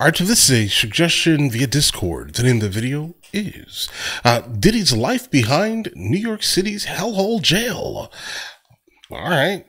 Alright, so this is a suggestion via Discord. The name of the video is Diddy's Life Behind New York City's Hellhole Jail. Alright.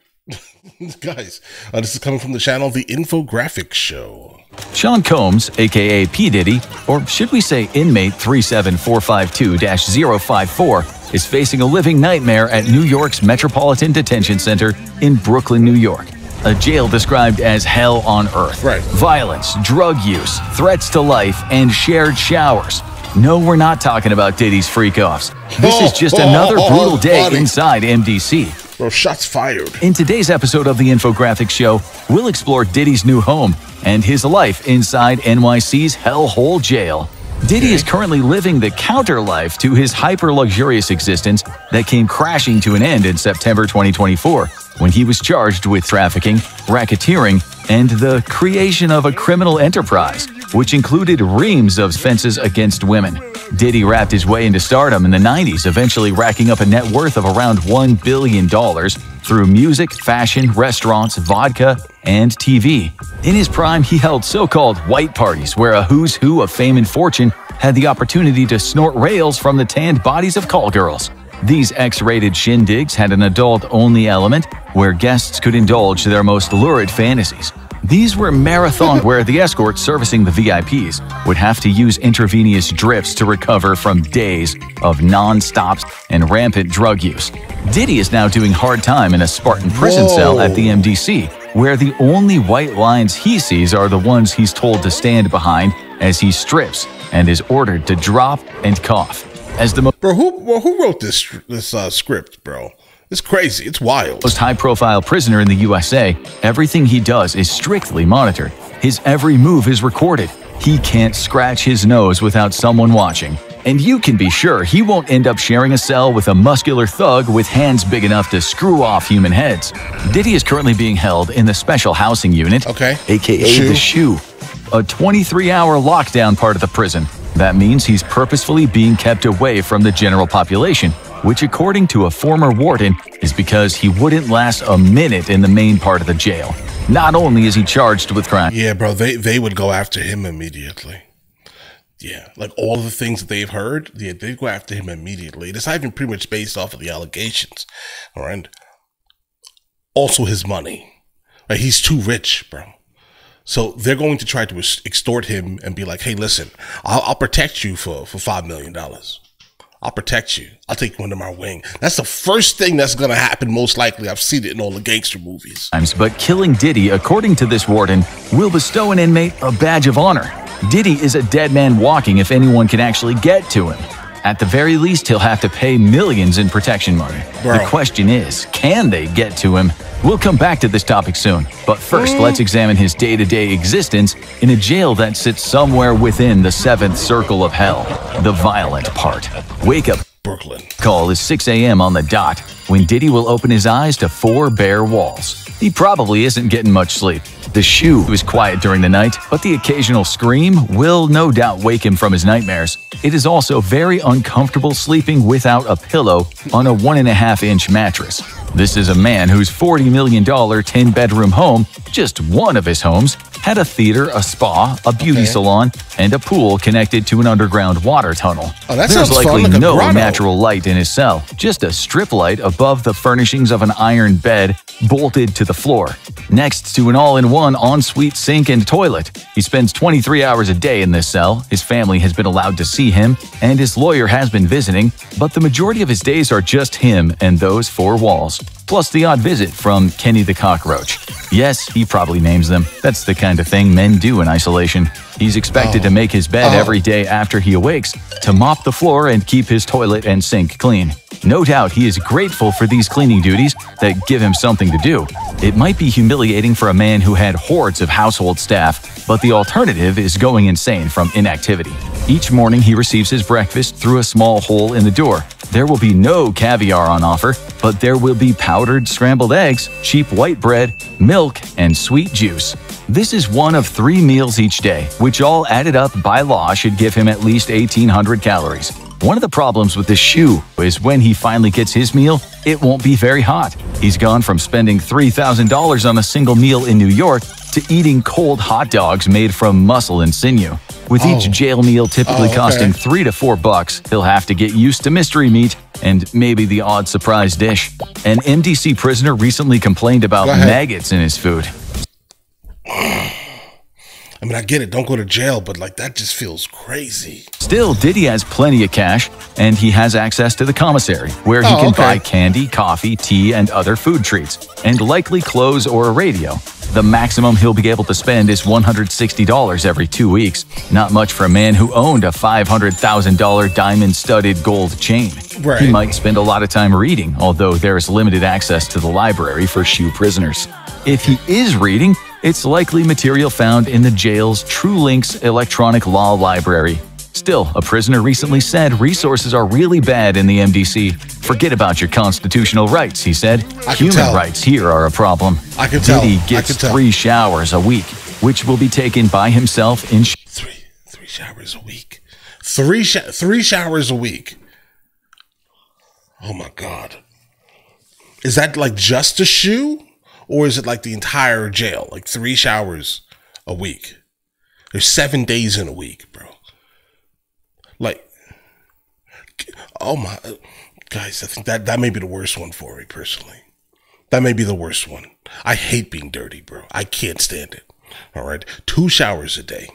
Guys, this is coming from the channel The Infographics Show. Sean Combs, aka P. Diddy, or should we say inmate 37452-054, is facing a living nightmare at New York's Metropolitan Detention Center in Brooklyn, New York. A jail described as hell on earth. Right. Violence, drug use, threats to life, and shared showers. No, we're not talking about Diddy's freak-offs. This is just another brutal day inside MDC. Bro, shots fired. In today's episode of the Infographics Show, we'll explore Diddy's new home and his life inside NYC's hellhole jail. Diddy is currently living the counter-life to his hyper-luxurious existence that came crashing to an end in September 2024, when he was charged with trafficking, racketeering, and the creation of a criminal enterprise, which included reams of offenses against women. Diddy rapped his way into stardom in the 90s, eventually racking up a net worth of around $1 billion through music, fashion, restaurants, vodka, and TV. In his prime, he held so-called white parties where a who's who of fame and fortune had the opportunity to snort rails from the tanned bodies of call girls. These X-rated shindigs had an adult-only element where guests could indulge their most lurid fantasies. These were marathons where the escorts servicing the VIPs would have to use intravenous drips to recover from days of non-stops and rampant drug use. Diddy is now doing hard time in a Spartan prison cell at the MDC, where the only white lines he sees are the ones he's told to stand behind as he strips and is ordered to drop and cough. As the Bro, who wrote this script, bro? It's crazy. It's wild. Most high-profile prisoner in the USA, everything he does is strictly monitored. His every move is recorded. He can't scratch his nose without someone watching. And you can be sure he won't end up sharing a cell with a muscular thug with hands big enough to screw off human heads. Diddy is currently being held in the Special Housing Unit, aka the Shoe, a 23-hour lockdown part of the prison. That means he's purposefully being kept away from the general population, which according to a former warden is because he wouldn't last a minute in the main part of the jail. Not only is he charged with crime. Yeah, bro, they would go after him immediately. Yeah, like all of the things that they've heard, yeah, they'd go after him immediately. It's not even pretty much based off of the allegations, all right? Also his money. Right? He's too rich, bro. So they're going to try to extort him and be like, hey, listen, I'll protect you for $5 million. I'll protect you. I'll take you under my wing. That's the first thing that's going to happen, most likely. I've seen it in all the gangster movies. But killing Diddy, according to this warden, will bestow an inmate a badge of honor. Diddy is a dead man walking if anyone can actually get to him. At the very least, he'll have to pay millions in protection money. Bro. The question is, can they get to him? We'll come back to this topic soon, but first let's examine his day-to-day existence in a jail that sits somewhere within the seventh circle of hell, the violent part. Wake up. Brooklyn. Call is 6 a.m. on the dot, when Diddy will open his eyes to 4 bare walls. He probably isn't getting much sleep. The Shoe is quiet during the night, but the occasional scream will no doubt wake him from his nightmares. It is also very uncomfortable sleeping without a pillow on a 1.5-inch mattress. This is a man whose $40 million 10-bedroom home, just one of his homes, had a theater, a spa, a beauty salon, and a pool connected to an underground water tunnel. Oh, that There's sounds likely fun, like no grotto. natural light in his cell, just a strip light above the furnishings of an iron bed bolted to the floor, next to an all-in-one ensuite sink and toilet. He spends 23 hours a day in this cell. His family has been allowed to see him, and his lawyer has been visiting, but the majority of his days are just him and those 4 walls, plus the odd visit from Kenny the Cockroach. Yes, he probably names them. That's the kind of thing men do in isolation. He's expected to make his bed every day after he awakes, to mop the floor and keep his toilet and sink clean. No doubt he is grateful for these cleaning duties that give him something to do. It might be humiliating for a man who had hordes of household staff, but the alternative is going insane from inactivity. Each morning he receives his breakfast through a small hole in the door. There will be no caviar on offer, but there will be powdered scrambled eggs, cheap white bread, milk, and sweet juice. This is one of 3 meals each day, which all added up by law should give him at least 1,800 calories. One of the problems with the Shoe is when he finally gets his meal, it won't be very hot. He's gone from spending $3,000 on a single meal in New York to eating cold hot dogs made from muscle and sinew. With each jail meal typically costing $3 to $4, he'll have to get used to mystery meat and maybe the odd surprise dish. An MDC prisoner recently complained about maggots in his food. I mean, I get it, don't go to jail, but like that just feels crazy. Still, Diddy has plenty of cash, and he has access to the commissary, where he can buy candy, coffee, tea, and other food treats, and likely clothes or a radio. The maximum he'll be able to spend is $160 every 2 weeks. Not much for a man who owned a $500,000 diamond-studded gold chain. He might spend a lot of time reading, although there is limited access to the library for SHU prisoners. If he is reading, it's likely material found in the jail's TrueLinks electronic law library. Still, a prisoner recently said resources are really bad in the MDC. Forget about your constitutional rights, he said. Human rights here are a problem. Diddy gets 3 showers a week, which will be taken by himself in three showers a week. Three showers a week. Oh my God. Is that like just a SHU? Or is it like the entire jail? Like 3 showers a week. There's 7 days in a week, bro. Like, oh my, guys, I think that may be the worst one for me personally. That may be the worst one. I hate being dirty, bro. I can't stand it. All right. 2 showers a day.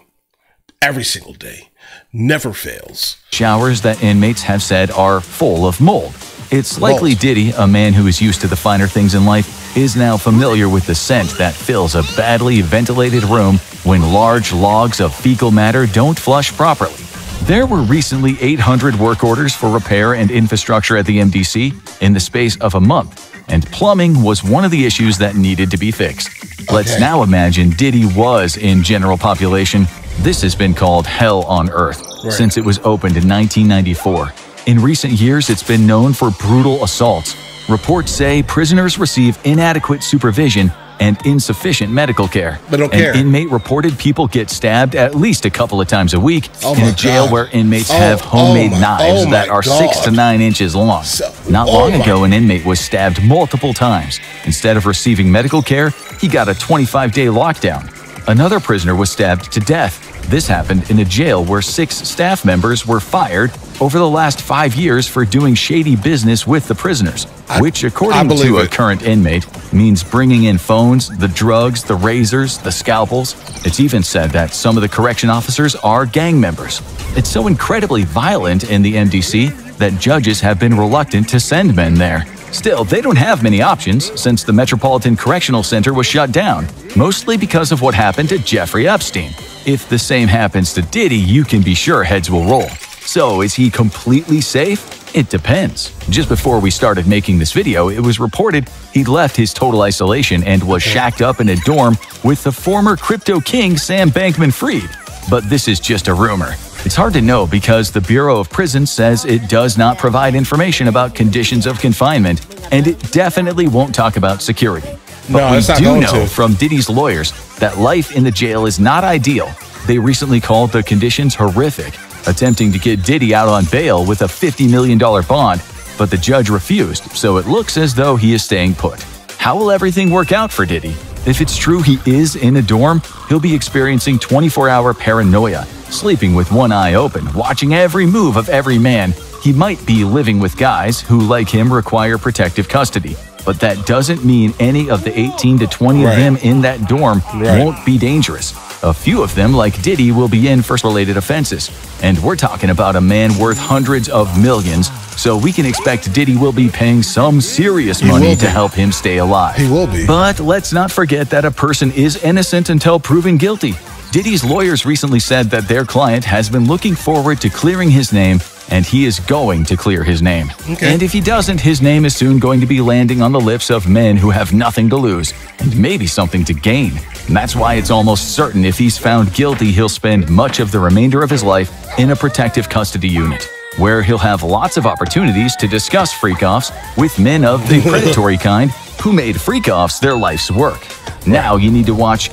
Every single day. Never fails. Showers that inmates have said are full of mold. It's likely Diddy, a man who is used to the finer things in life, is now familiar with the scent that fills a badly ventilated room when large logs of fecal matter don't flush properly. There were recently 800 work orders for repair and infrastructure at the MDC in the space of a month, and plumbing was one of the issues that needed to be fixed. Let's now imagine Diddy was in general population. This has been called hell on earth since it was opened in 1994. In recent years, it's been known for brutal assaults. Reports say prisoners receive inadequate supervision and insufficient medical care. An inmate reported people get stabbed at least a couple of times a week in a jail where inmates have homemade knives that are 6 to 9 inches long. Not long ago, an inmate was stabbed multiple times. Instead of receiving medical care, he got a 25-day lockdown. Another prisoner was stabbed to death. This happened in a jail where 6 staff members were fired over the last 5 years for doing shady business with the prisoners, which, according to a current inmate, means bringing in phones, the drugs, the razors, the scalpels. It's even said that some of the correction officers are gang members. It's so incredibly violent in the MDC that judges have been reluctant to send men there. Still, they don't have many options since the Metropolitan Correctional Center was shut down, mostly because of what happened to Jeffrey Epstein. If the same happens to Diddy, you can be sure heads will roll. So, is he completely safe? It depends. Just before we started making this video, it was reported he'd left his total isolation and was shacked up in a dorm with the former crypto king Sam Bankman-Fried. But this is just a rumor. It's hard to know because the Bureau of Prisons says it does not provide information about conditions of confinement, and it definitely won't talk about security. But we do know from Diddy's lawyers that life in the jail is not ideal. They recently called the conditions horrific, attempting to get Diddy out on bail with a $50 million bond, but the judge refused, so it looks as though he is staying put. How will everything work out for Diddy? If it's true he is in a dorm, he'll be experiencing 24-hour paranoia, sleeping with one eye open, watching every move of every man. He might be living with guys who, like him, require protective custody. But that doesn't mean any of the 18 to 20 of them in that dorm won't be dangerous. A few of them, like Diddy, will be in for related offenses. And we're talking about a man worth hundreds of millions, so we can expect Diddy will be paying some serious money to help him stay alive. He will be. But let's not forget that a person is innocent until proven guilty. Diddy's lawyers recently said that their client has been looking forward to clearing his name, and he is going to clear his name. And if he doesn't, his name is soon going to be landing on the lips of men who have nothing to lose, and maybe something to gain. And that's why it's almost certain if he's found guilty, he'll spend much of the remainder of his life in a protective custody unit, where he'll have lots of opportunities to discuss freak-offs with men of the predatory kind who made freak-offs their life's work. Now you need to watch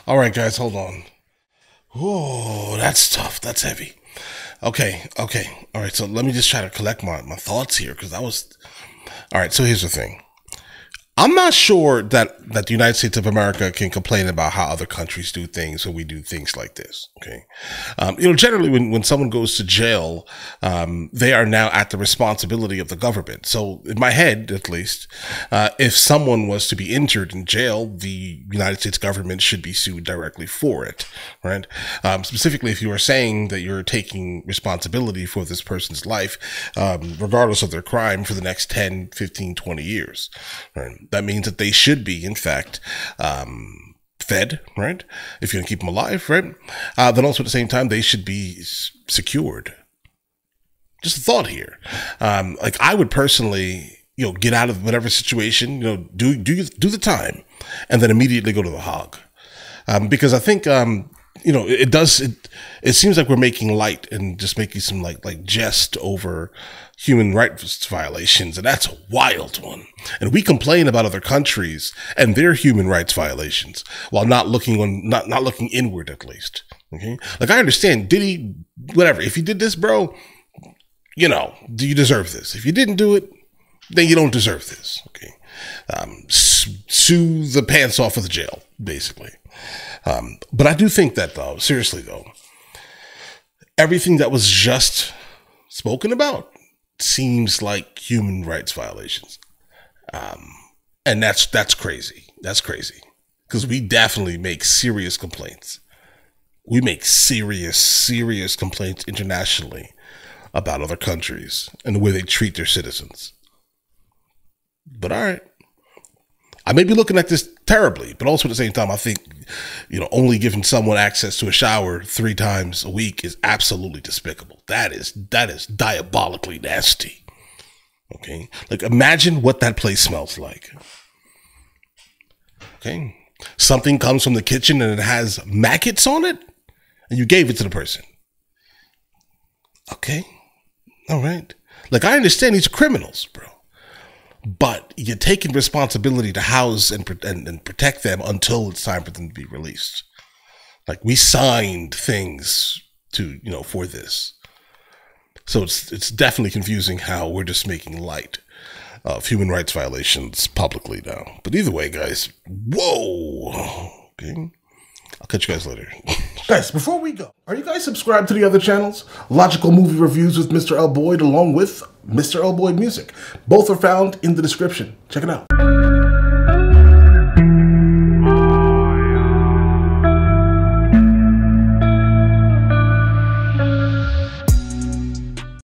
All right, guys, hold on. Oh, that's tough. That's heavy. Okay. All right, so let me just try to collect my thoughts here, because that was... All right, so here's the thing. I'm not sure that the United States of America can complain about how other countries do things when we do things like this. Okay. Generally when someone goes to jail, they are now at the responsibility of the government. So in my head, at least, if someone was to be injured in jail, the United States government should be sued directly for it. Right. Specifically, if you are saying that you're taking responsibility for this person's life, regardless of their crime, for the next 10, 15, 20 years. Right. That means that they should be, in fact, fed, right? If you're going to keep them alive, right? Then also at the same time, they should be secured. Just a thought here. Like I would personally, get out of whatever situation, do the time, and then immediately go to the Hague, because I think it seems like we're making light and just making some like jest over human rights violations, and that's a wild one. And we complain about other countries and their human rights violations while not looking inward, at least. Okay, like I understand Diddy, whatever. If you did this, bro, do you deserve this? If you didn't do it, then you don't deserve this. Okay, sue the pants off of the jail, basically. But I do think that, though, seriously, though, everything that was just spoken about seems like human rights violations. And that's crazy. That's crazy. Because we definitely make serious complaints. We make serious complaints internationally about other countries and the way they treat their citizens. But all right. I may be looking at this terribly, but also at the same time, I think, only giving someone access to a shower 3 times a week is absolutely despicable. That is diabolically nasty. Okay. Like imagine what that place smells like. Okay. Something comes from the kitchen and it has maggots on it and you gave it to the person. Okay. All right. Like I understand these are criminals, bro. But you're taking responsibility to house and protect them until it's time for them to be released. Like we signed things for this. So it's definitely confusing how we're just making light of human rights violations publicly now. But either way, guys, whoa. Okay. I'll catch you guys later. Guys, before we go, are you guys subscribed to the other channels? Logical Movie Reviews with Mr. L. Boyd along with Mr. L. Boyd Music. Both are found in the description. Check it out.